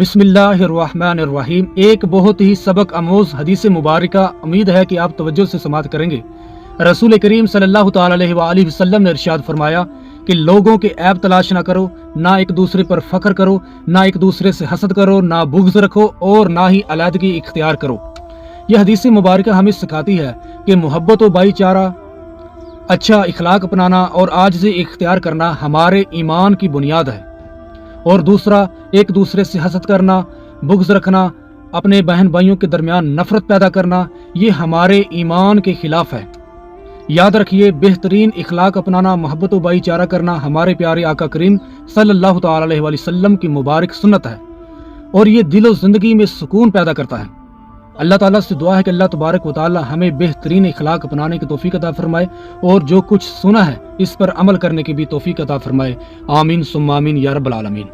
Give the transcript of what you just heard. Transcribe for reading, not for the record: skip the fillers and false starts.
بسم اللہ الرحمن الرحیم۔ ایک بہت ہی سبق آموز حدیث مبارکہ، امید ہے کہ آپ توجہ سے سماعت کریں گے۔ رسول کریم صلی اللہ تعالی علیہ وآلہ وسلم نے ارشاد فرمایا کہ لوگوں کے عیب تلاش نہ کرو، نہ ایک دوسرے پر فخر کرو، نہ ایک دوسرے سے حسد کرو، نہ بغض رکھو اور نہ ہی علیحدگی اختیار کرو۔ یہ حدیث مبارکہ ہمیں سکھاتی ہے کہ محبت و بھائی چارہ، اچھا اخلاق اپنانا اور عاجزی اختیار کرنا ہمارے ایمان کی بنیاد ہے، اور دوسرا ایک دوسرے سے حسد کرنا، بغض رکھنا، اپنے بہن بھائیوں کے درمیان نفرت پیدا کرنا، یہ ہمارے ایمان کے خلاف ہے۔ یاد رکھیے، بہترین اخلاق اپنانا، محبت و بھائی چارہ کرنا ہمارے پیارے آقا کریم صلی اللہ تعالی علیہ وآلہ وسلم کی مبارک سنت ہے، اور یہ دل و زندگی میں سکون پیدا کرتا ہے۔ اللہ تعالیٰ سے دعا ہے کہ اللہ تبارک و تعالی ہمیں بہترین اخلاق اپنانے کی توفیق عطا فرمائے، اور جو کچھ سنا ہے اس پر عمل کرنے کی بھی توفیق عطا فرمائے۔ آمین ثم آمین یا رب العالمین۔